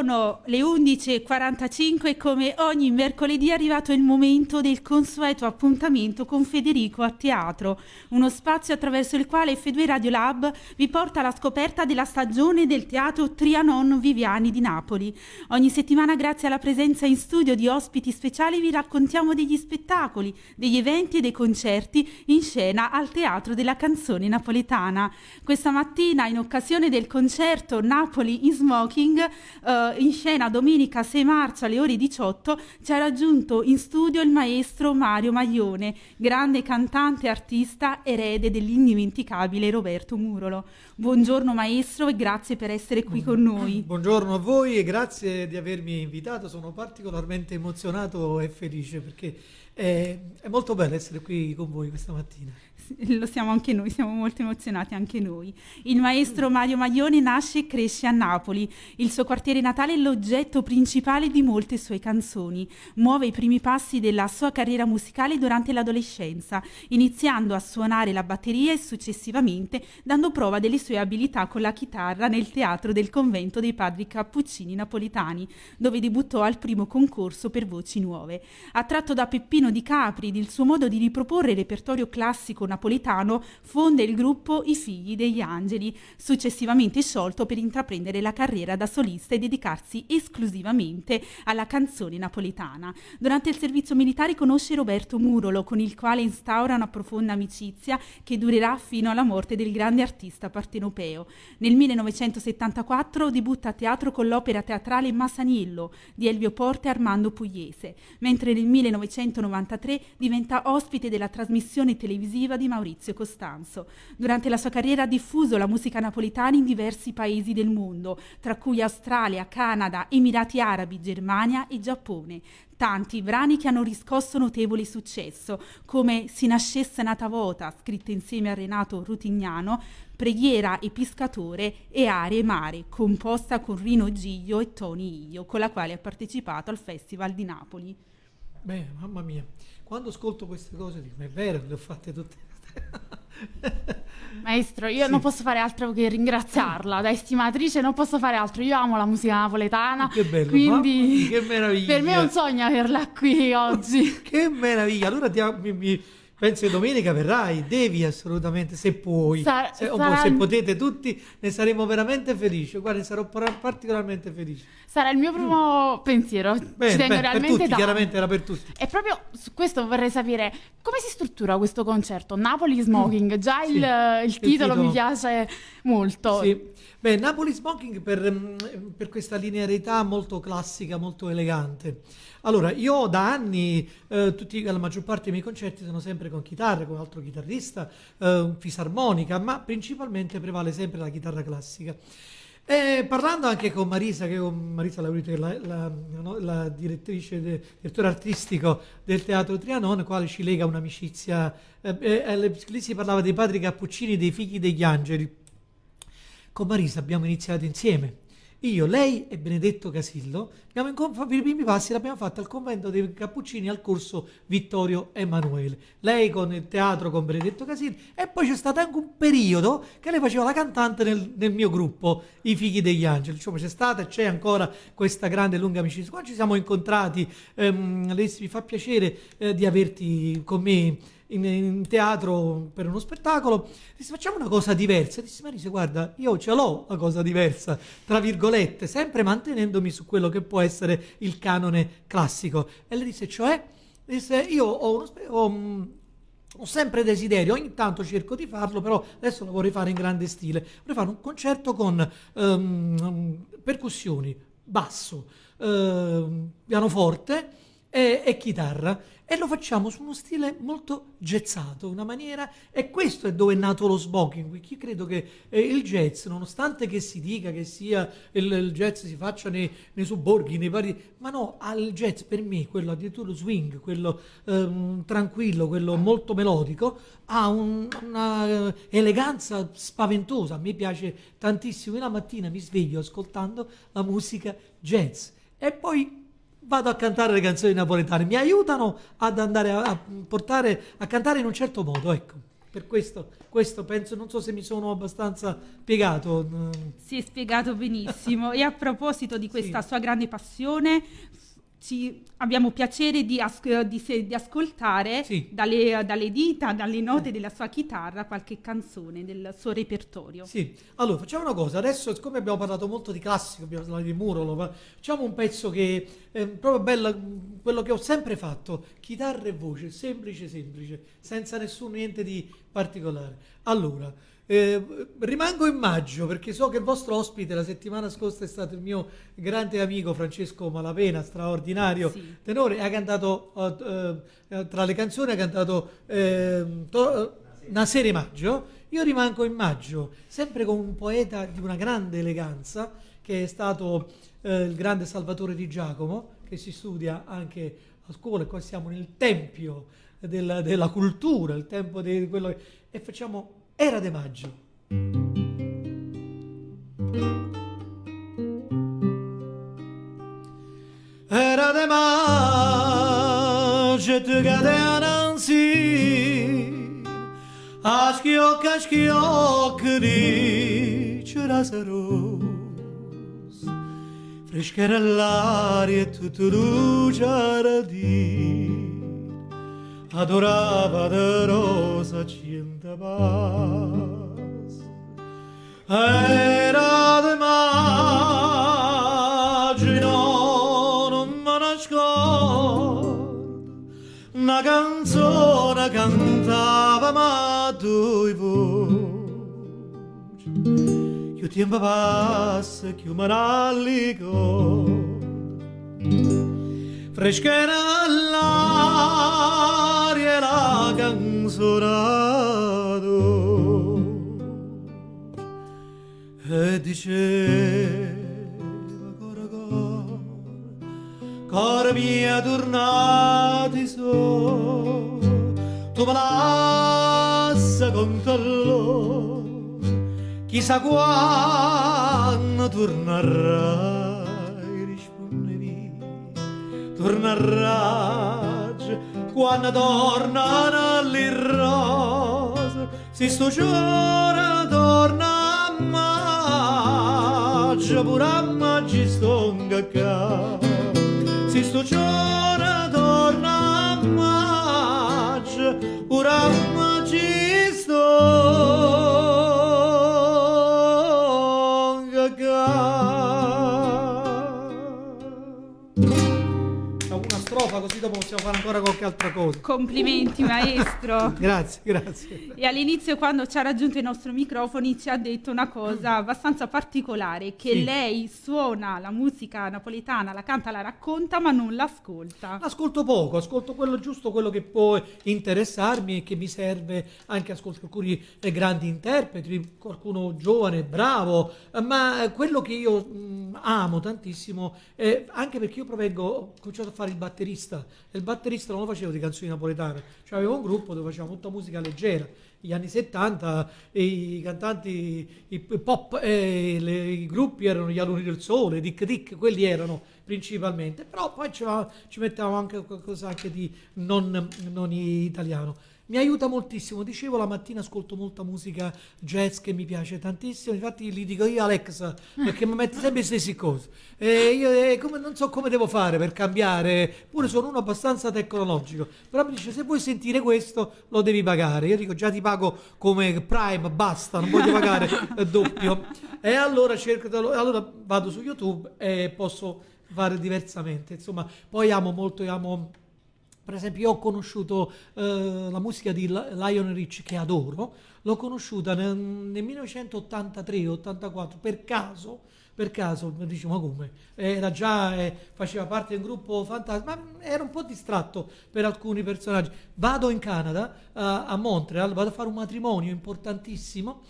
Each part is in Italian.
Sono le 11:45 e come ogni mercoledì è arrivato il momento del consueto appuntamento con Federico a teatro, uno spazio attraverso il quale F2 Radio Lab vi porta alla scoperta della stagione del teatro Trianon Viviani di Napoli. Ogni settimana, grazie alla presenza in studio di ospiti speciali, vi raccontiamo degli spettacoli, degli eventi e dei concerti in scena al Teatro della Canzone Napoletana. Questa mattina, in occasione del concerto Napoli in Smoking, in scena domenica 6 marzo alle ore 18, ci ha raggiunto in studio il maestro Mario Maglione, grande cantante, artista, erede dell'indimenticabile Roberto Murolo. Buongiorno maestro e grazie per essere qui con noi. Buongiorno a voi e grazie di avermi invitato, sono particolarmente emozionato e felice perché è molto bello essere qui con voi questa mattina. Lo siamo anche noi, siamo molto emozionati anche noi. Il maestro Mario Maglione nasce e cresce a Napoli. Il suo quartiere natale è l'oggetto principale di molte sue canzoni. Muove i primi passi della sua carriera musicale durante l'adolescenza, iniziando a suonare la batteria e successivamente dando prova delle sue abilità con la chitarra nel teatro del convento dei padri cappuccini napolitani, dove debuttò al primo concorso per voci nuove. Attratto da Peppino Di Capri ed il suo modo di riproporre il repertorio classico napoletano, fonda il gruppo I Figli degli Angeli, successivamente sciolto per intraprendere la carriera da solista e dedicarsi esclusivamente alla canzone napoletana. Durante il servizio militare conosce Roberto Murolo, con il quale instaura una profonda amicizia che durerà fino alla morte del grande artista partenopeo. Nel 1974 debutta a teatro con l'opera teatrale Masaniello di Elvio Porte e Armando Pugliese, mentre nel 1993 diventa ospite della trasmissione televisiva di Maurizio Costanzo. Durante la sua carriera ha diffuso la musica napoletana in diversi paesi del mondo, tra cui Australia, Canada, Emirati Arabi, Germania e Giappone. Tanti brani che hanno riscosso notevole successo, come Si nascesse nata vota, scritta insieme a Renato Rutignano, Preghiera e Piscatore e Arie Mare, composta con Rino Giglio e Tony Io, con la quale ha partecipato al Festival di Napoli. Beh, mamma mia, quando ascolto queste cose dico, ma è vero, le ho fatte tutte. Maestro, io non posso fare altro che ringraziarla, da estimatrice non posso fare altro, io amo la musica napoletana, Che bello, quindi che meraviglia. per me è un sogno averla qui oggi. Che meraviglia, allora penso che domenica verrai, devi assolutamente, se puoi, se potete tutti, ne saremo veramente felici. Guarda, sarò particolarmente felice. Sarà il mio primo pensiero. Bene, ci tengo per realmente tutti, tanto. chiaramente era per tutti. E proprio su questo vorrei sapere come si struttura questo concerto Napoli Smoking. Già Sì, il titolo mi piace molto. Sì. Beh, Napoli Smoking per questa linearità molto classica, molto elegante. Allora, io da anni, la maggior parte dei miei concerti sono sempre con chitarra, con un altro chitarrista, fisarmonica, ma principalmente prevale sempre la chitarra classica. Parlando anche con Marisa, Marisa Laurito, la direttore artistico del Teatro Trianon, quale ci lega un'amicizia, lì si parlava dei padri cappuccini, dei figli degli angeli. Con Marisa abbiamo iniziato insieme, io, lei e Benedetto Casillo, i primi passi l'abbiamo fatto al convento dei Cappuccini al corso Vittorio Emanuele. Lei con il teatro con Benedetto Casillo, e poi c'è stato anche un periodo che lei faceva la cantante nel mio gruppo, I Figli degli Angeli. Insomma, c'è stata e c'è ancora questa grande lunga amicizia. Quando ci siamo incontrati, lei mi fa piacere di averti con me in teatro per uno spettacolo. Disse, facciamo una cosa diversa. Disse, Marisa, guarda, io ce l'ho una cosa diversa, tra virgolette, sempre mantenendomi su quello che può essere il canone classico. E lei disse, cioè? Disse, io ho sempre desiderio, ogni tanto cerco di farlo, però adesso lo vorrei fare in grande stile. Vorrei fare un concerto con percussioni, basso, pianoforte e chitarra, e lo facciamo su uno stile molto jazzato, una maniera, e questo è dove è nato lo smoking. Io credo che il jazz, nonostante che si dica che sia il jazz si faccia nei sobborghi, nei vari, ma no, il jazz per me, quello addirittura lo swing, quello tranquillo, quello molto melodico, ha una eleganza spaventosa. A me piace tantissimo, io la mattina mi sveglio ascoltando la musica jazz e poi vado a cantare le canzoni napoletane, mi aiutano ad andare a portare a cantare in un certo modo, ecco. Per questo penso, non so se mi sono abbastanza spiegato. Si è spiegato benissimo. E a proposito di questa sua grande passione, abbiamo piacere di ascoltare dalle dita, dalle note della sua chitarra, qualche canzone del suo repertorio. Sì, allora facciamo una cosa. Adesso, siccome abbiamo parlato molto di classico, abbiamo parlato di Murolo, facciamo un pezzo che è proprio bello, quello che ho sempre fatto: chitarra e voce, semplice, senza niente di particolare. Allora, rimango in Maggio perché so che il vostro ospite la settimana scorsa è stato il mio grande amico Francesco Malapena, straordinario tenore, e ha cantato tra le canzoni ha cantato Nasere Maggio. Io rimango in Maggio sempre con un poeta di una grande eleganza che è stato il grande Salvatore Di Giacomo, che si studia anche a scuola, e qua siamo nel tempio della cultura, il tempo di quello e facciamo Era de Maggio. Era de maggio e tu cadeva sì, a schiocca di c'era ros, freschera l'aria e tutto luce di adorava de rosa cienta paz. Era de maggio, non me ne scordo, una canzone cantava ma due voci. Che tempo passa, che me ne freschera l'aria e la canzone e diceva cora mia tornati so, tu me lascia con te chissà quando tornerai, rispondevi tornerai quando tornano le rose, se sto giorno torna a maggio, pure a maggio sto qua, se sto giorno torna a maggio, pure a maggio sto una strofa così dopo possiamo fare ancora qualche altra cosa. Complimenti maestro. Grazie. E all'inizio, quando ci ha raggiunto i nostri microfoni, ci ha detto una cosa abbastanza particolare, che lei suona la musica napoletana, la canta, la racconta, ma non l'ascolta. L'ascolto poco, ascolto quello giusto, quello che può interessarmi e che mi serve. Anche ascolto alcuni grandi interpreti, qualcuno giovane, bravo, ma quello che io amo tantissimo, anche perché io ho cominciato a fare il batterista, e il batterista non lo facevo di canzoni napoletane, cioè avevo un gruppo dove facevamo tutta musica leggera. Gli anni 70 i cantanti, i pop, i gruppi erano gli Alunni del Sole, Dick Dick, quelli erano principalmente, però poi ci mettevamo anche qualcosa anche di non italiano. Mi aiuta moltissimo, dicevo, la mattina ascolto molta musica jazz che mi piace tantissimo, infatti gli dico io Alexa perché mi mette sempre le stesse cose e io non so come devo fare per cambiare, pure sono uno abbastanza tecnologico, però mi dice se vuoi sentire questo lo devi pagare, io dico già ti pago come Prime, basta, non voglio pagare doppio, e allora allora vado su YouTube e posso fare diversamente, insomma. Poi amo per esempio, io ho conosciuto la musica di Lionel Rich, che adoro, l'ho conosciuta nel 1983-84 per caso, dici ma come? Era già, faceva parte di un gruppo fantastico, ma era un po' distratto per alcuni personaggi. Vado in Canada, a Montreal, vado a fare un matrimonio importantissimo.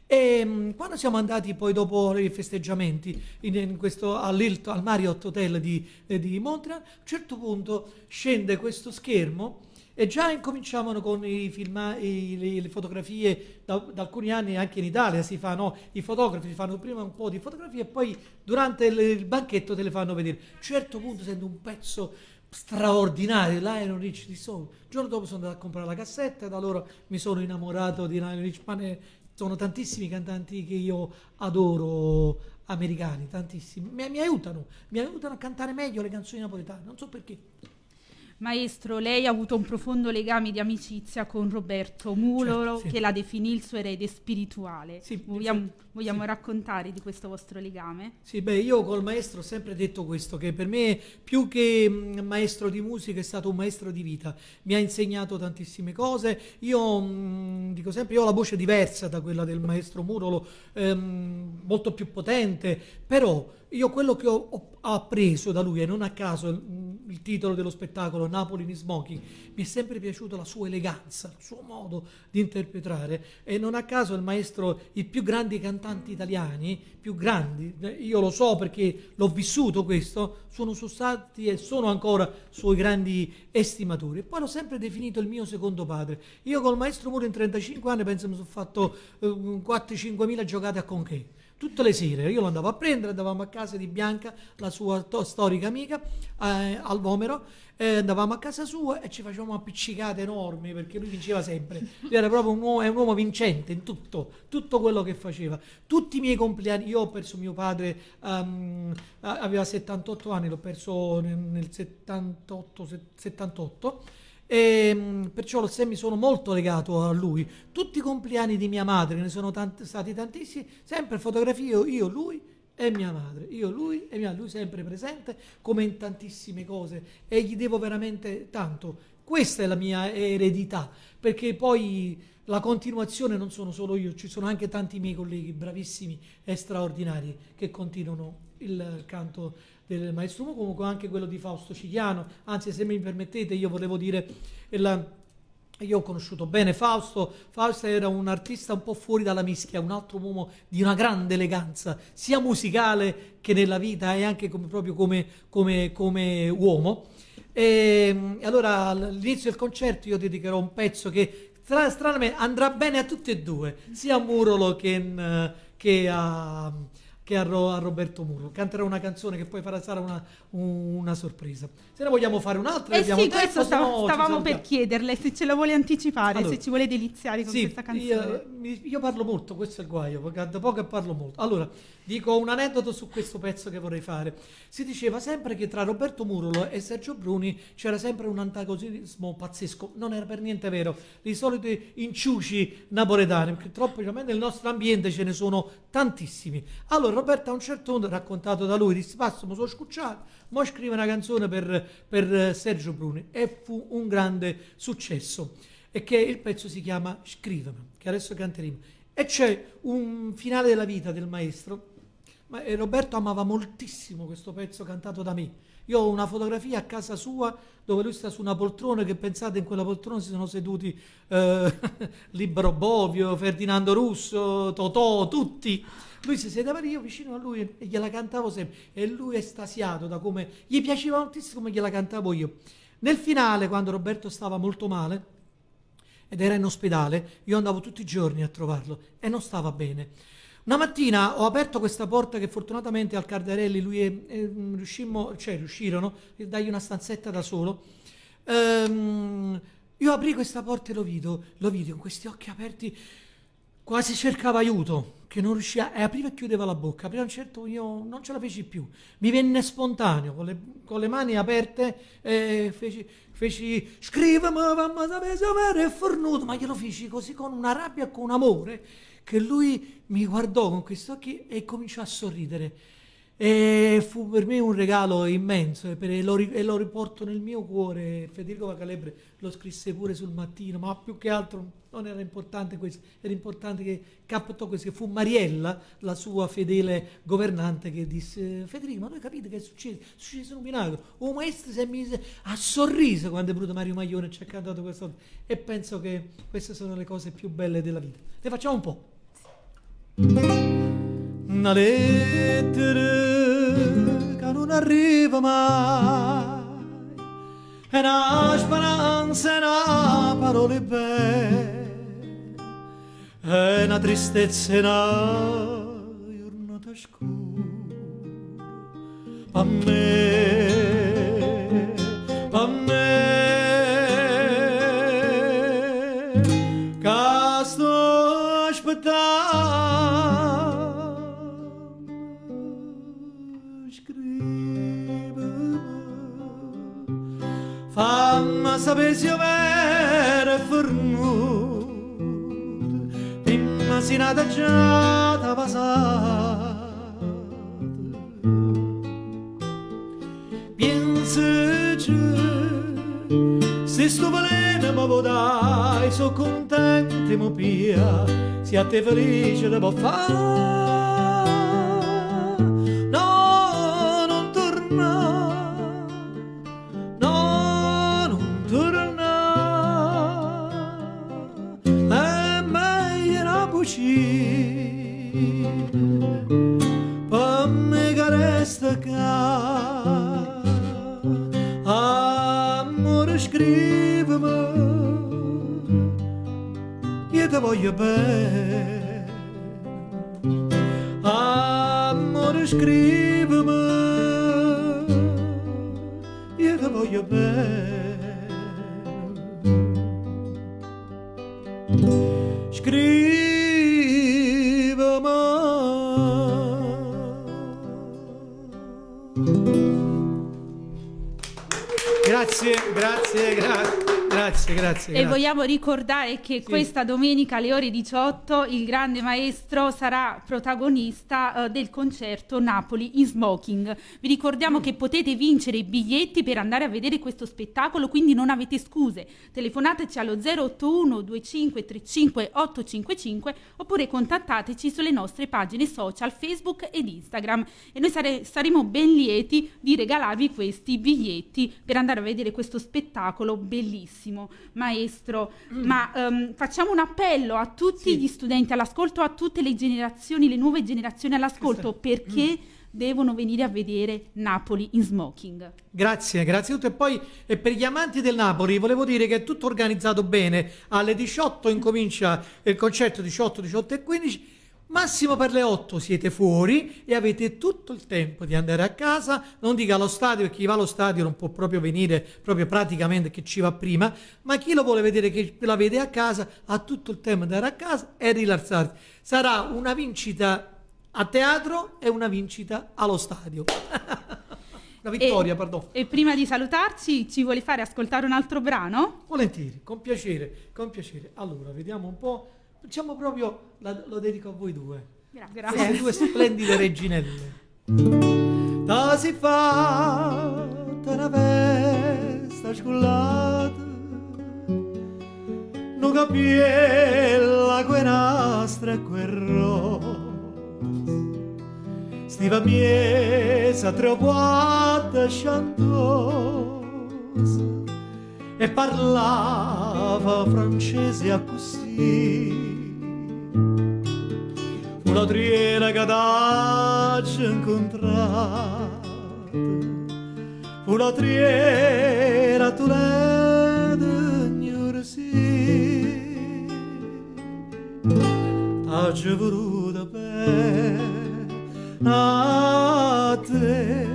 E quando siamo andati poi dopo i festeggiamenti al Marriott Hotel di Montreal, a un certo punto scende questo schermo e già incominciavano con le fotografie da alcuni anni. Anche in Italia si fanno, i fotografi fanno prima un po' di fotografie e poi durante il banchetto te le fanno vedere. A un certo punto sento un pezzo straordinario, Lionel Rich di Soul. Il giorno dopo sono andato a comprare la cassetta e da allora mi sono innamorato di Lionel Rich, ma sono tantissimi cantanti che io adoro, americani, tantissimi. Mi aiutano a cantare meglio le canzoni napoletane, non so perché. Maestro, lei ha avuto un profondo legame di amicizia con Roberto Murolo, Certo, sì. che la definì il suo erede spirituale. Sì, Vogliamo sì. raccontare di questo vostro legame? Sì, beh, io col maestro ho sempre detto questo, che per me più che maestro di musica è stato un maestro di vita. Mi ha insegnato tantissime cose. Io dico sempre, io ho la voce diversa da quella del maestro Murolo, molto più potente, però io quello che ho appreso da lui, e non a caso il titolo dello spettacolo, Napoli in Smoking, mi è sempre piaciuta la sua eleganza, il suo modo di interpretare, e non a caso il maestro, i più grandi cantanti italiani, più grandi, io lo so perché l'ho vissuto questo, sono stati e sono ancora suoi grandi estimatori. E poi l'ho sempre definito il mio secondo padre. Io col maestro Muro in 35 anni penso mi sono fatto 4-5 mila giocate a conché. Tutte le sere io lo andavo a prendere, andavamo a casa di Bianca, la sua storica amica, al Vomero, andavamo a casa sua e ci facevamo appiccicate enormi perché lui vinceva sempre. Lui era proprio è un uomo vincente in tutto quello che faceva. Tutti i miei compleanni, io ho perso mio padre, aveva 78 anni, l'ho perso nel 78. E perciò mi sono molto legato a lui. Tutti i compleanni di mia madre, ne sono stati tantissimi, sempre fotografie, io, lui e mia madre, io, lui e lui sempre presente, come in tantissime cose, e gli devo veramente tanto. Questa è la mia eredità, perché poi la continuazione non sono solo io, ci sono anche tanti miei colleghi bravissimi e straordinari che continuano il canto del maestro Mu, comunque anche quello di Fausto Cigliano. Anzi, se mi permettete, io volevo dire, io ho conosciuto bene Fausto. Fausto era un artista un po' fuori dalla mischia, un altro uomo di una grande eleganza, sia musicale che nella vita e anche proprio come uomo. E allora all'inizio del concerto io dedicherò un pezzo che stranamente andrà bene a tutti e due, sia a Murolo che a Roberto Muro. Canterà una canzone che poi sarà una sorpresa. Se ne vogliamo fare un'altra, abbiamo Sì, tempo, questo se no ci stavamo per salutiamo. chiederle se ce la vuole anticipare, Allora, se ci vuole deliziare con sì, questa canzone. io parlo molto, questo è il guaio, perché da poco parlo molto. Allora, dico un aneddoto su questo pezzo che vorrei fare. Si diceva sempre che tra Roberto Murolo e Sergio Bruni c'era sempre un antagonismo pazzesco. Non era per niente vero. I soliti inciuci napoletani, perché troppo nel nostro ambiente ce ne sono tantissimi. Allora, Roberto a un certo punto, raccontato da lui, disse: "Basta, mi sono scucciato, mo scrive una canzone per Sergio Bruni", e fu un grande successo. E che il pezzo si chiama Scrivami, che adesso canteremo. E c'è un finale della vita del maestro. Roberto amava moltissimo questo pezzo cantato da me. Io ho una fotografia a casa sua dove lui sta su una poltrona, che pensate in quella poltrona si sono seduti Libero Bovio, Ferdinando Russo, Totò, tutti. Lui si sedeva io vicino a lui e gliela cantavo sempre, e lui è estasiato da come gli piaceva moltissimo come gliela cantavo io. Nel finale, quando Roberto stava molto male ed era in ospedale, io andavo tutti i giorni a trovarlo e non stava bene. Una mattina ho aperto questa porta che fortunatamente al Cardarelli riuscirono a dargli una stanzetta da solo. Io aprì questa porta e lo vidi con questi occhi aperti, quasi cercava aiuto, che non riusciva, e apriva e chiudeva la bocca. Apriva un certo, io non ce la feci più, mi venne spontaneo, con le mani aperte, feci "Scrivimi, mamma sapere se è fornuto", ma glielo feci così con una rabbia e con un amore, che lui mi guardò con questi occhi e cominciò a sorridere. E fu per me un regalo immenso, e lo riporto nel mio cuore. Federico Calebre lo scrisse pure sul Mattino, ma più che altro non era importante questo, era importante che captò questo, che fu Mariella, la sua fedele governante, che disse: "Federico, ma voi capite che è successo? È successo un miracolo, un maestro si è messo a sorriso quando è venuto Mario Maglione e ci ha cantato questo", e penso che queste sono le cose più belle della vita. Ne facciamo un po'. Una lettera che non arriva mai, e una speranza e una parole belle, e una tristezza e una giornata scura. Pa fammi sapere se io vero fornuto prima si nata già da passata pensaci se sto valendo mi vodai sono contento mi pia se a te felice da può fare per me che resta qua amore scrivimi io ti voglio bene amore scrivimi io ti voglio bene Grazie. E vogliamo ricordare che questa domenica alle ore 18 il grande maestro sarà protagonista del concerto Napoli in Smoking. Vi ricordiamo che potete vincere i biglietti per andare a vedere questo spettacolo, quindi non avete scuse. Telefonateci allo 081 2535 855 oppure contattateci sulle nostre pagine social Facebook ed Instagram e noi saremo ben lieti di regalarvi questi biglietti per andare a vedere questo spettacolo bellissimo. Maestro, ma facciamo un appello a tutti gli studenti all'ascolto, a tutte le generazioni, le nuove generazioni all'ascolto, perché devono venire a vedere Napoli in Smoking. Grazie tutti. E poi per gli amanti del Napoli volevo dire che è tutto organizzato bene. Alle 18 incomincia il concerto, 18 e 15. Massimo per le 8 siete fuori e avete tutto il tempo di andare a casa, non dica allo stadio, perché chi va allo stadio non può proprio venire, proprio praticamente che ci va prima, ma chi lo vuole vedere che la vede a casa ha tutto il tempo di andare a casa e rilassarsi. Sarà una vincita a teatro e una vincita allo stadio. Una vittoria, perdono. E prima di salutarci ci vuole fare ascoltare un altro brano? Volentieri, con piacere. Allora, vediamo un po'. Facciamo proprio, lo dedico a voi due. Grazie. Queste due splendide reginelle. Da si fatta una festa scullata, non capiella quei nastri e quel rose, stiva miesa troppo sciantosa e parlava francese a così. Una triera che ci incontrata, una triera tu l'hai sì, t'ha voluta bene a te,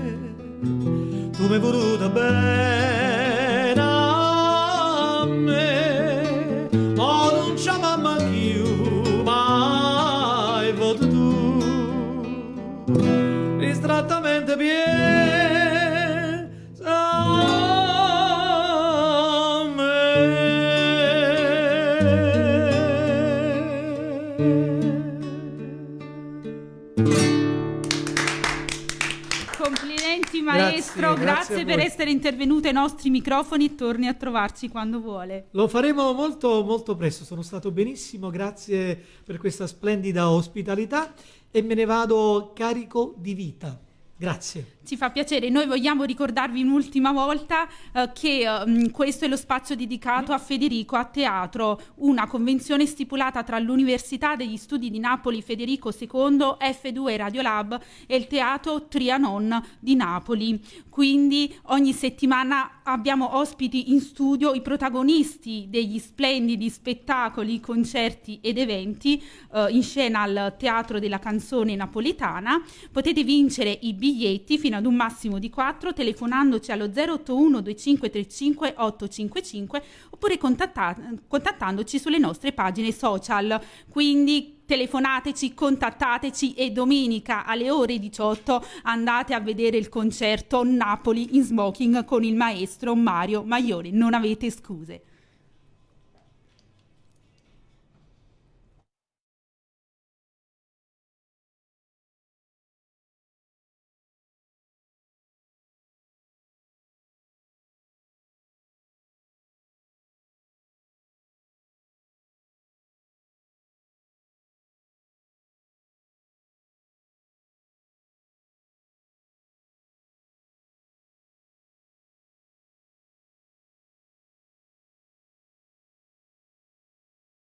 tu mi hai voluta bene a me, ma non ci mamma più mai voto tu, distrattamente piena a me. Complimenti maestro, grazie per essere intervenuto ai nostri microfoni e torni a trovarci quando vuole. Lo faremo molto molto presto, sono stato benissimo, grazie per questa splendida ospitalità e me ne vado carico di vita. Grazie. Ci fa piacere, noi vogliamo ricordarvi un'ultima volta che questo è lo spazio dedicato a Federico a teatro, una convenzione stipulata tra l'Università degli Studi di Napoli Federico II, F2 Radiolab e il Teatro Trianon di Napoli. Quindi ogni settimana abbiamo ospiti in studio i protagonisti degli splendidi spettacoli, concerti ed eventi in scena al Teatro della Canzone Napolitana. Potete vincere i biglietti fino ad un massimo di 4 telefonandoci allo 081 2535 855 oppure contattandoci sulle nostre pagine social. Quindi Telefonateci, contattateci e domenica alle ore 18 andate a vedere il concerto Napoli in smoking con il maestro Mario Maglione. Non avete scuse.